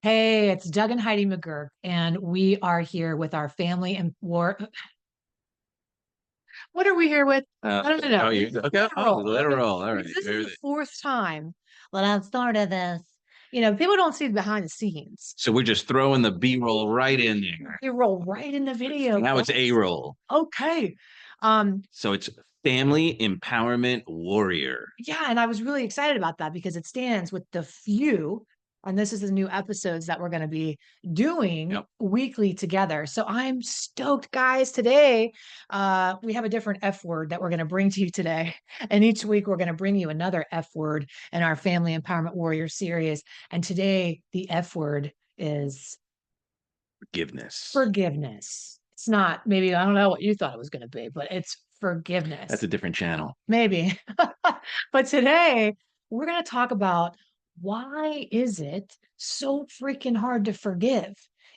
Hey, it's Doug and Heidi McGurk, and we are here with our family and war. What are we here with? I don't know. Oh, you okay? Oh, Roll. let it Okay. roll. All right. This is the fourth time that I've started this. People don't see the behind the scenes. So we're just throwing the B-roll right in there. They roll right in the video. Now it's A-roll. Okay. So it's family empowerment warrior. Yeah, and I was really excited about that because it stands with the few, and this is the new episodes that we're going to be doing Yep. weekly together. So I'm stoked, guys. Today, we have a different F word that we're going to bring to you today. And each week, we're going to bring you another F word in our Family Empowerment Warrior series. And today, the F word is Forgiveness. forgiveness. It's not, maybe, I don't know what you thought it was going to be, but it's That's forgiveness. a different channel. Maybe. But today we're going to talk about why is it so freaking hard to forgive?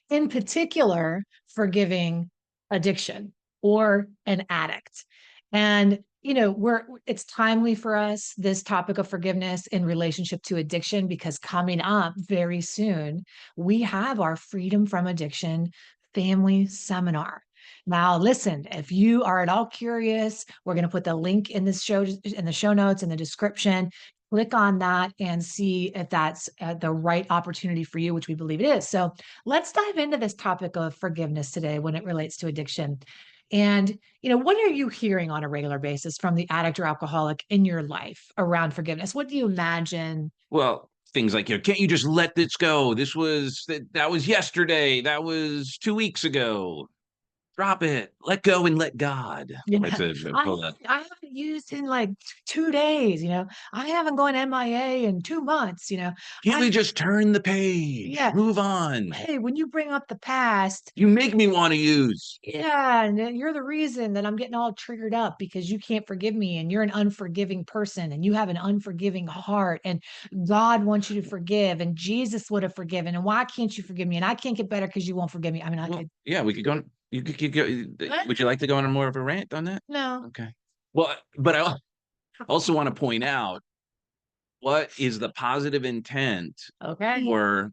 In particular, forgiving addiction or an addict. And it's timely for us, this topic of forgiveness in relationship to addiction, because coming up very soon, we have our Freedom from Addiction family seminar. Now, listen, if you are at all curious, we're going to put the link in the show notes in the description. Click on that and see if that's the right opportunity for you, which we believe it is. So let's dive into this topic of forgiveness today when it relates to addiction. And, what are you hearing on a regular basis from the addict or alcoholic in your life around forgiveness? What do you imagine? Well, things like, can't you just let this go? That was yesterday. That was 2 weeks ago. Drop it. Let go and let God. Yeah, That's a I pull that. I haven't used in like 2 days. I haven't gone MIA in 2 months. Can't I we just turn the page? yeah. Move on. Hey, when you bring up the past, You make me want to use. yeah, and then you're the reason that I'm getting all triggered up because you can't forgive me and you're an unforgiving person and you have an unforgiving heart and God wants you to forgive and Jesus would have forgiven and why can't you forgive me and I can't get better because you won't forgive me. I mean, I Well, could. yeah, we could go. You could go. What? Would you like to go on more of a rant on that? No. Okay. Well, but I also want to point out what is the positive intent Okay. for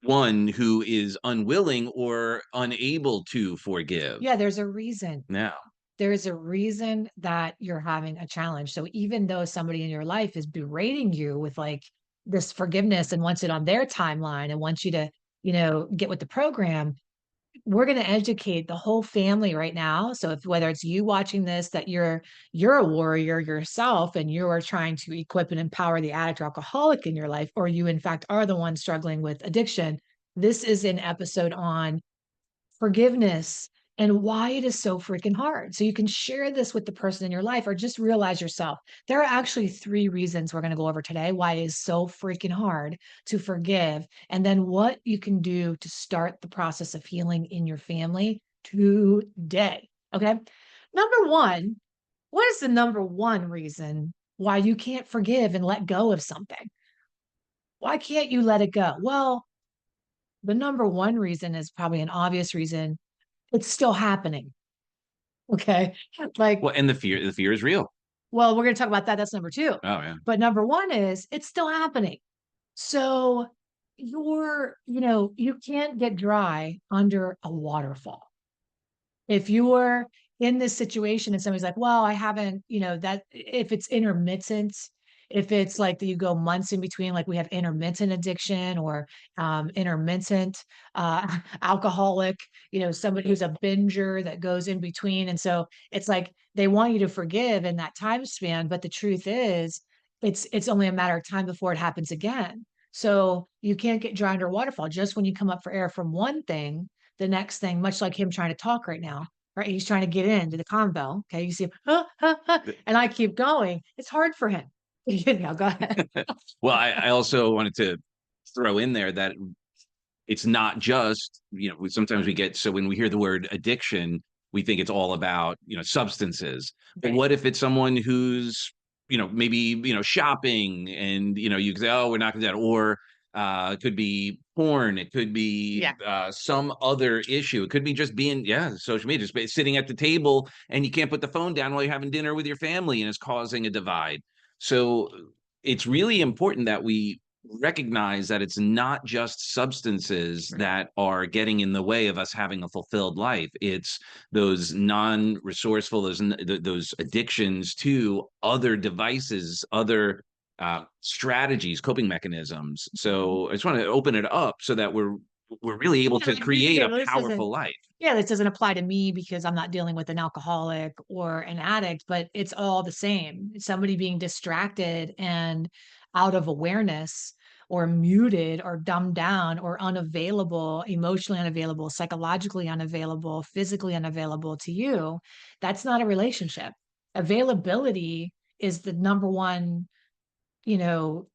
one who is unwilling or unable to forgive. Yeah, there's a reason. Now, There's a reason that you're having a challenge. So even though somebody in your life is berating you with like this forgiveness and wants it on their timeline and wants you to, get with the program, we're going to educate the whole family right now. So if whether it's you watching this, that you're a warrior yourself and you are trying to equip and empower the addict or alcoholic in your life, or you in fact are the one struggling with addiction, this is an episode on forgiveness and why it is so freaking hard. So you can share this with the person in your life or just realize yourself. There are actually three reasons we're going to go over today why it is so freaking hard to forgive, and then what you can do to start the process of healing in your family today. Okay. Number one, what is the number one reason why you can't forgive and let go of something? Why can't you let it go? Well, the number one reason is probably an obvious reason. It's still happening. Okay. Like, well, and the fear is real. well, we're going to talk about that. That's number two. Oh yeah. But number one is it's still happening. So you can't get dry under a waterfall. If you're in this situation and somebody's like, well, I haven't, that if it's intermittent, if it's like that you go months in between, like we have intermittent addiction or intermittent alcoholic, somebody who's a binger that goes in between. And so it's like they want you to forgive in that time span. But the truth is, it's only a matter of time before it happens again. So you can't get dry under a waterfall. Just when you come up for air from one thing, the next thing, much like him trying to talk right now, right? He's trying to get into the convo. Okay. You see him, and I keep going. It's hard for him. Go ahead. Well, I also wanted to throw in there that it's not just, sometimes we get, so when we hear the word addiction, we think it's all about, substances. But Right. what if it's someone who's, maybe, shopping and, you can say, oh, we're not going to do that. Or it could be porn. It could be Yeah. some other issue. It could be just being, social media, just sitting at the table and you can't put the phone down while you're having dinner with your family and it's causing a divide. So it's really important that we recognize that it's not just substances Right. that are getting in the way of us having a fulfilled life. It's those non-resourceful, those addictions to other devices, other strategies, coping mechanisms. Mhm. So I just want to open it up so that we're really able Yeah, to like this, create a this doesn't. powerful life. Yeah, this doesn't apply to me because I'm not dealing with an alcoholic or an addict, but it's all the same. Somebody being distracted and out of awareness or muted or dumbed down or unavailable, emotionally unavailable, psychologically unavailable, physically unavailable to you, that's not a relationship. Availability is the number one, you know,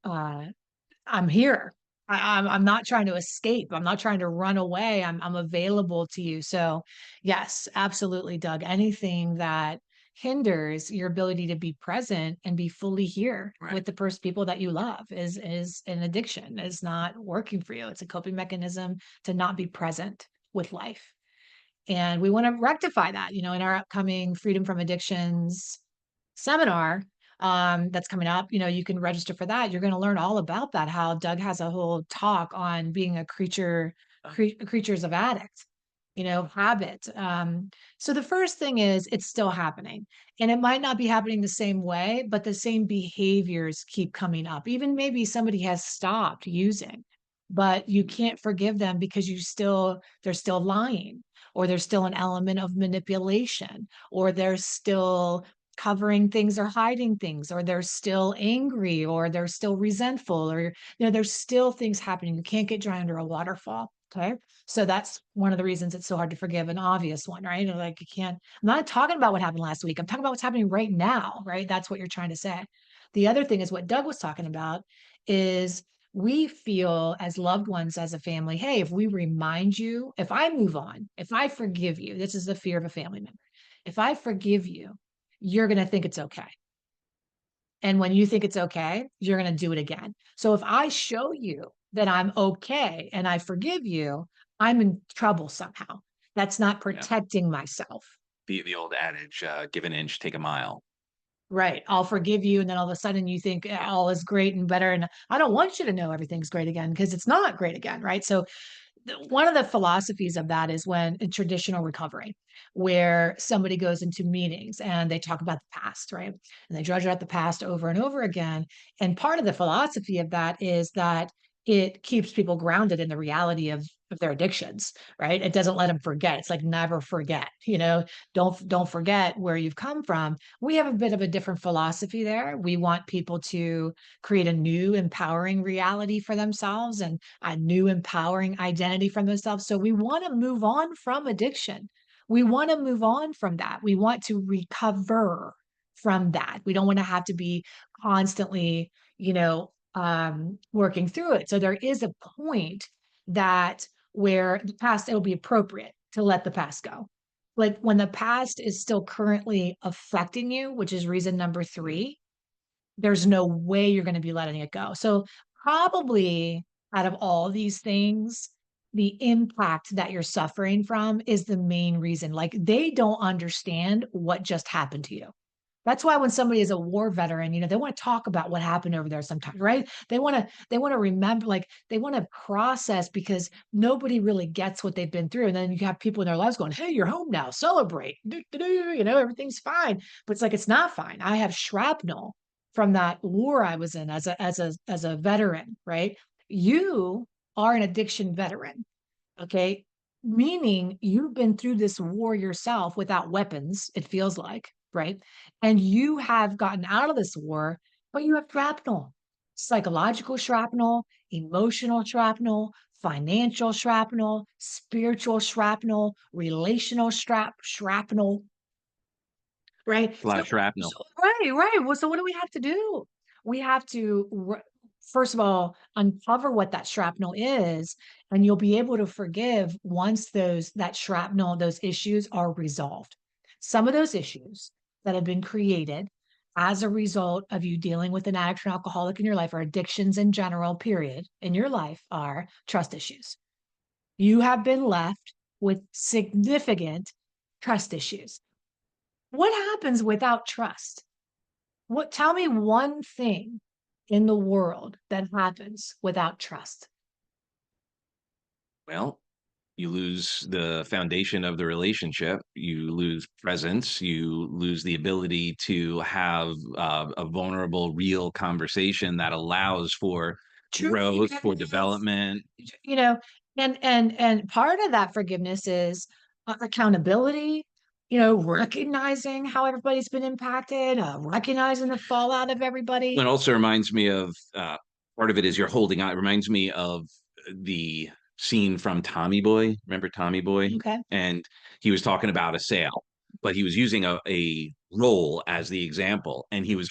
I'm here. I'm not trying to escape. I'm not trying to run away. I'm available to you. So, yes, absolutely, Doug. Anything that hinders your ability to be present and be fully here Right. with the first people that you love is an addiction. Is not working for you. It's a coping mechanism to not be present with life. And we want to rectify that, in our upcoming Freedom from Addictions seminar that's coming up. You can register for that. You're going to learn all about that, how Doug has a whole talk on being a creatures of addict, habit. So the first thing is it's still happening. And it might not be happening the same way, but the same behaviors keep coming up. Even maybe somebody has stopped using, but you can't forgive them because they're still lying, or there's still an element of manipulation, or they're still covering things or hiding things, or they're still angry, or they're still resentful, or there's still things happening. You can't get dry under a waterfall. Okay. So that's one of the reasons it's so hard to forgive, an obvious one, right? Like you can't, I'm not talking about what happened last week. I'm talking about what's happening right now, right? That's what you're trying to say. The other thing is what Doug was talking about is we feel as loved ones, as a family, hey, if we remind you, if I move on, if I forgive you, this is the fear of a family member. If I forgive you, you're going to think it's okay. And when you think it's okay, you're going to do it again. So if I show you that I'm okay and I forgive you, I'm in trouble somehow. That's not Yeah. protecting myself. The old adage, give an inch, take a mile. Right. I'll forgive you. And then all of a sudden you think all is great and better. And I don't want you to know everything's great again because it's not great again. Right. So one of the philosophies of that is when in traditional recovery, where somebody goes into meetings and they talk about the past, right? And they dredge out the past over and over again. And part of the philosophy of that is that it keeps people grounded in the reality of their addictions, right? It doesn't let them forget. It's like never forget, don't forget where you've come from. We have a bit of a different philosophy there. We want people to create a new empowering reality for themselves and a new empowering identity from themselves. So we want to move on from addiction. We want to move on from that. We want to recover from that. We don't want to have to be constantly, working through it. So there is a point that where the past, it'll be appropriate to let the past go. Like when the past is still currently affecting you, which is reason number three, there's no way you're gonna be letting it go. So, probably out of all these things, the impact that you're suffering from is the main reason. Like, they don't understand what just happened to you. That's why when somebody is a war veteran, they wanna talk about what happened over there sometimes, right? They wanna remember, like, they wanna process because nobody really gets what they've been through, and then you have people in their lives going, "Hey, you're home now, celebrate. Do, do, do," everything's fine. But it's like, it's not fine. I have shrapnel from that war I was in as a veteran, right? You are an addiction veteran, okay? Meaning you've been through this war yourself without weapons, it feels like, right? And you have gotten out of this war, but you have shrapnel, psychological shrapnel, emotional shrapnel, financial shrapnel, spiritual shrapnel, relational shrapnel, right? A lot of shrapnel. Right. Well, so what do we have to do? We have to first of all uncover what that shrapnel is, and you'll be able to forgive once that shrapnel, those issues are resolved. Some of those issues that have been created as a result of you dealing with an addict or alcoholic in your life, or addictions in general, period, in your life, are trust issues. You have been left with significant trust issues. What happens without trust? Tell me one thing in the world that happens without trust? Well, you lose the foundation of the relationship, you lose presence, you lose the ability to have a vulnerable, real conversation that allows for True growth, for forgiveness. development. You know, and part of that forgiveness is accountability, recognizing how everybody's been impacted, recognizing the fallout of everybody. It also reminds me of, part of it is you're holding on. It reminds me of the scene from Tommy Boy. Remember Tommy Boy? Okay. And he was talking about a sail, but he was using a roll as the example, and he was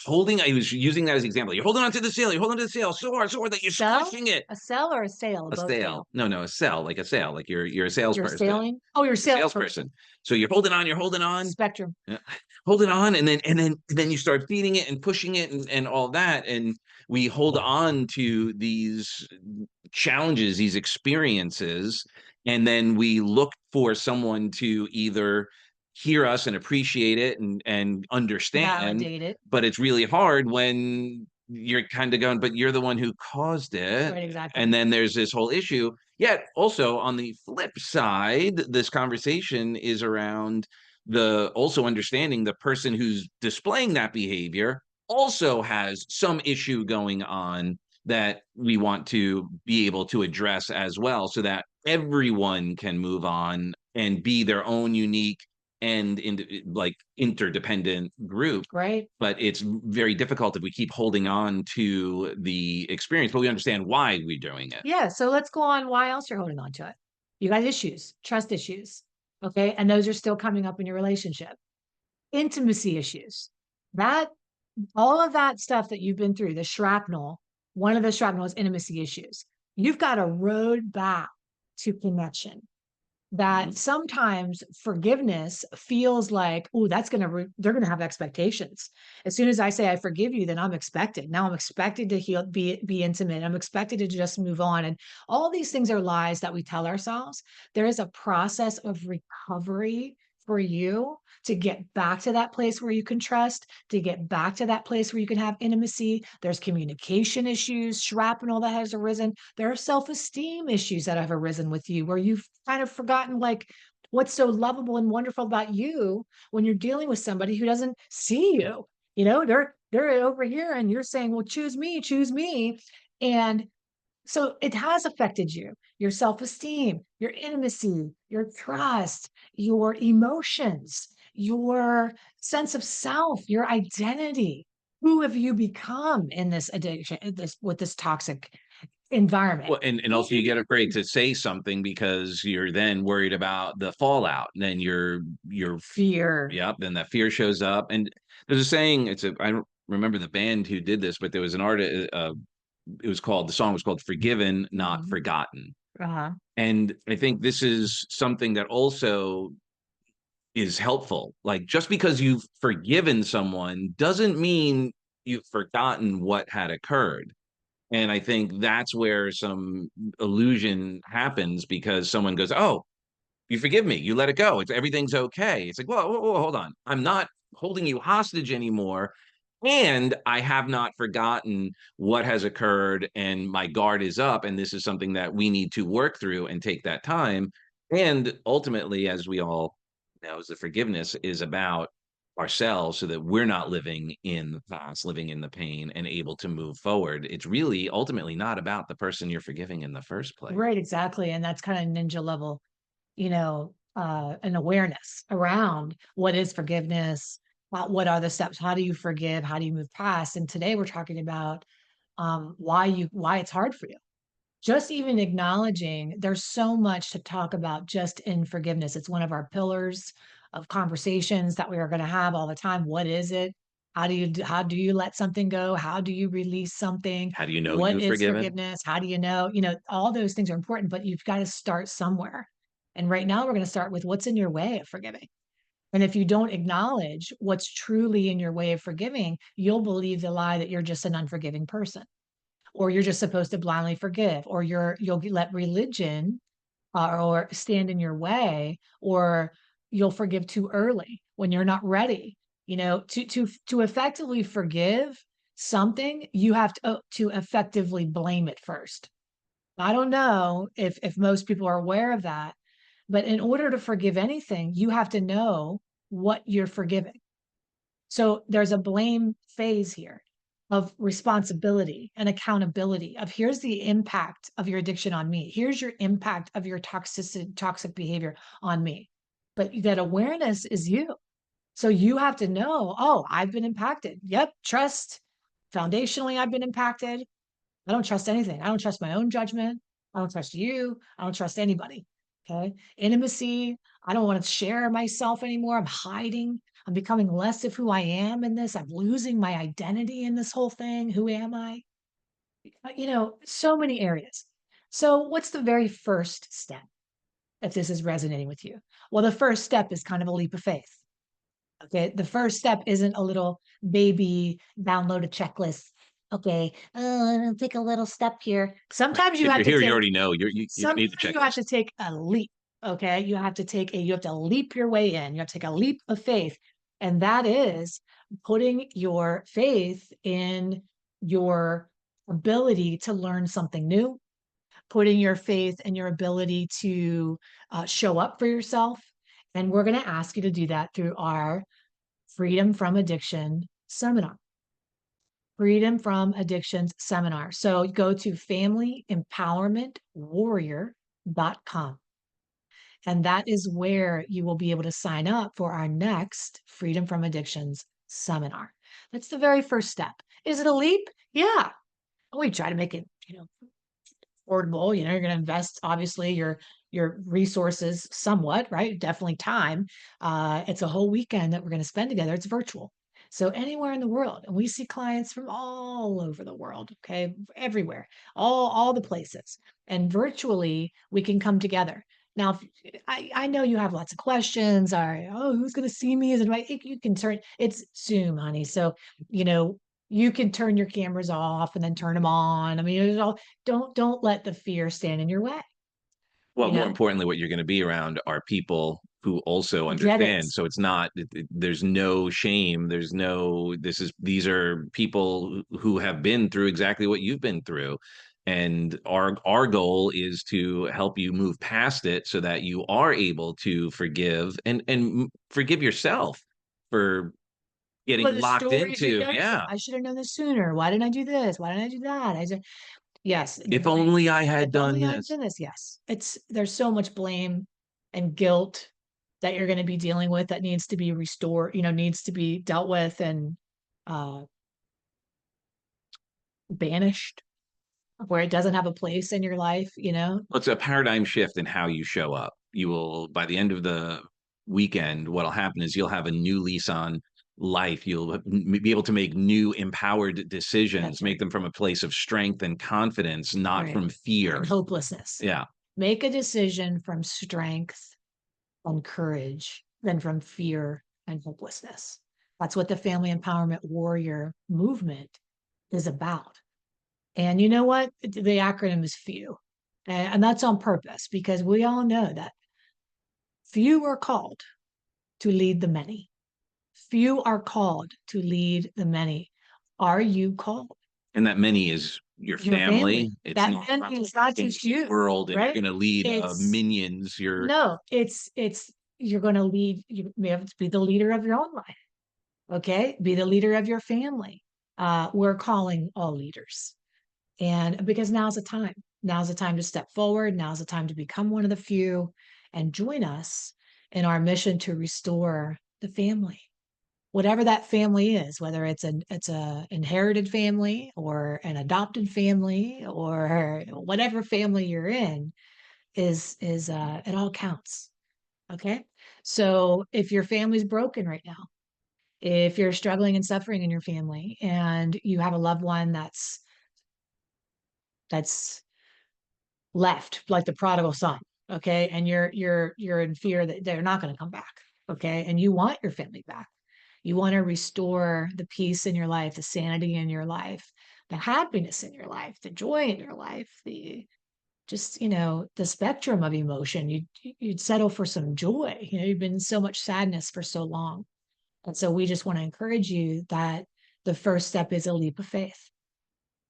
using that as the example. "You're holding on to the sail, you're holding on to the sail so hard, so hard that you're Sell? squishing it." A sell or a sale? A A boat sail. sale? No, no, a sail, like a sail, like you're a You're salesperson. sailing? Oh, you're a A salesperson. salesperson. So you're holding on, Spectrum. yeah. Hold it on, and then you start feeding it and pushing it and all that, and we hold on to these challenges, these experiences, and then we look for someone to either hear us and appreciate it and understand, Validate it. but it's really hard when you're kinda going, "But you're the one who caused it," Right, exactly. and then there's this whole issue. Yet, also on the flip side, this conversation is around the also understanding the person who's displaying that behavior also has some issue going on that we want to be able to address as well so that everyone can move on and be their own unique and like interdependent group. Right? But it's very difficult if we keep holding on to the experience, but we understand why we're doing it. Yeah, so let's go on why else you're holding on to it. You got issues, trust issues, okay? And those are still coming up in your relationship. Intimacy issues. That all of that stuff that you've been through, the shrapnel, one of the shrapnel is intimacy issues. You've got a road back to connection that Mhm. sometimes forgiveness feels like, oh, they're gonna have expectations. As soon as I say I forgive you, then I'm expected. Now I'm expected to heal, be intimate. I'm expected to just move on. And all these things are lies that we tell ourselves. There is a process of recovery for you to get back to that place where you can trust, to get back to that place where you can have intimacy. There's communication issues, shrapnel that has arisen. There are self-esteem issues that have arisen with you where you've kind of forgotten like what's so lovable and wonderful about you when you're dealing with somebody who doesn't see you. They're over here and you're saying, "Well, choose me, choose me." And so it has affected you, your self-esteem, your intimacy, your trust, your emotions, your sense of self, your identity. Who have you become in this addiction, with this toxic environment? Well, and Who also have you you get afraid become? to say something because you're then worried about the fallout. And then you're Fear. yep, then that fear shows up. And there's a saying, I don't remember the band who did this, but there was an artist, it was called, the song was called Forgiven, Not Mhm. Forgotten. Uh-huh. And I think this is something that also is helpful. Like, just because you've forgiven someone doesn't mean you've forgotten what had occurred. And I think that's where some illusion happens because someone goes, "Oh, you forgive me. You let it go. Everything's okay." It's like, "Whoa, whoa, whoa, hold on. I'm not holding you hostage anymore, and I have not forgotten what has occurred, and my guard is up, and this is something that we need to work through and take that time." And ultimately, as we all know, is the forgiveness is about ourselves so that we're not living in the past, living in the pain, and able to move forward. It's really ultimately not about the person you're forgiving in the first place. Right, exactly. And that's kind of ninja level, an awareness around what is forgiveness, what are the steps, how do you forgive, how do you move past? And today we're talking about why it's hard for you. Just even acknowledging there's so much to talk about just in forgiveness. It's one of our pillars of conversations that we are going to have all the time. What is it? How do you let something go? How do you release something? How do you know What you've is forgiven? forgiveness? How do you know? All those things are important, but you've got to start somewhere. And right now we're going to start with what's in your way of forgiving. And if you don't acknowledge what's truly in your way of forgiving, you'll believe the lie that you're just an unforgiving person, or you're just supposed to blindly forgive, or let religion or stand in your way, or you'll forgive too early when you're not ready. To effectively forgive, something, you have to effectively blame it first. I don't know if most people are aware of that, but in order to forgive anything, you have to know what you're forgiving. So there's a blame phase here of responsibility and accountability of here's the impact of your addiction on me. Here's your impact of your toxic behavior on me. But that awareness is you. So you have to know, oh, I've been impacted. Yep, trust. Foundationally, I've been impacted. I don't trust anything. I don't trust my own judgment. I don't trust you. I don't trust anybody. Okay. Intimacy. I don't want to share myself anymore. I'm hiding. I'm becoming less of who I am in this. I'm losing my identity in this whole thing. Who am I? So many areas. So, what's the very first step if this is resonating with you? Well, the first step is kind of a leap of faith. Okay. The first step isn't a little baby download a checklist. Okay. Take a little step here. Right. Sometimes you If have you're to here, you take, already know you don't need the sometimes you have checklist. to take a leap. Okay. You have to leap your way in. You have to take a leap of faith. And that is putting your faith in your ability to learn something new, putting your faith in your ability to show up for yourself. And we're going to ask you to do that through our Freedom from Addiction seminar. Freedom from Addictions seminar. So go to familyempowermentwarrior.com. And that is where you will be able to sign up for our next Freedom from Addictions seminar. That's the very first step. Is it a leap? Yeah. We try to make it, affordable. You're going to invest obviously your resources somewhat, right? Definitely time. It's a whole weekend that we're going to spend together. It's virtual. So anywhere in the world, and we see clients from all over the world, okay, everywhere, all the places, and virtually we can come together. Now, I know you have lots of questions. Are who's going to see me? Is it you can turn it's Zoom, honey. So you know you can turn your cameras off and then turn them on. I mean, it's all don't let the fear stand in your way, Well, you more know? importantly, what you're going to be around are people who also Get it. understand. So it's not, there's no shame. There's no, these are people who have been through exactly what you've been through. And our goal is to help you move past it so that you are able to forgive and forgive yourself for Well, getting the locked stories you into. tell yourself, Yeah. I should have known this sooner. Why didn't I do this? Why didn't I do that? Yes, If only I if had done only I'd this. done this. Yes. There's so much blame and guilt that you're going to be dealing with that needs to be restored, needs to be dealt with and uh banished where it doesn't have a place in your life. Well, it's a paradigm shift in how you show up. You will, by the end of the weekend, what'll happen is you'll have a new lease on life. You'll be able to make new empowered decisions, That's make right. them from a place of strength and confidence, not Right. from And fear. hopelessness. Yeah. Make a decision from strength and courage than from fear and hopelessness. That's what the Family Empowerment Warrior movement is about. And you know what? The acronym is FEW. And that's on purpose because we all know that few are called to lead the many. Few are called to lead the many. Are you called? And that many is your Your family. family. It's That not many is not in just the you, world and you're right? going to lead It's minions. You're no, it's you're going to lead. You may have to be the leader of your own life. Okay, be the leader of your family. We're calling all leaders, and because now's the time to step forward. Now's the time to become one of the few, and join us in our mission to restore the family, whatever that family is, whether it's a inherited family or an adopted family or whatever family you're in, is it all counts. Okay. So if your family's broken right now, if you're struggling and suffering in your family and you have a loved one that's left like the prodigal son, okay, and you're in fear that they're not going to come back, okay, and you want your family back, you want to restore the peace in your life, the sanity in your life, the happiness in your life, the joy in your life, the just the spectrum of emotion. You'd settle for some joy. You've been in so much sadness for so long. And so we just want to encourage you that the first step is a leap of faith.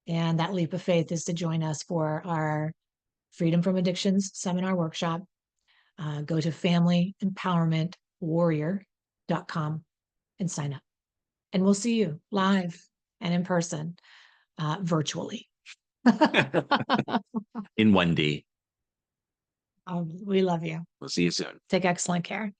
And that leap of faith is to join us for our Freedom from Addictions seminar workshop. Go to familymempowermentwarrior.com and sign up. And we'll see you live and in person, virtually. In 1D. We love you. We'll see you soon. Take excellent care.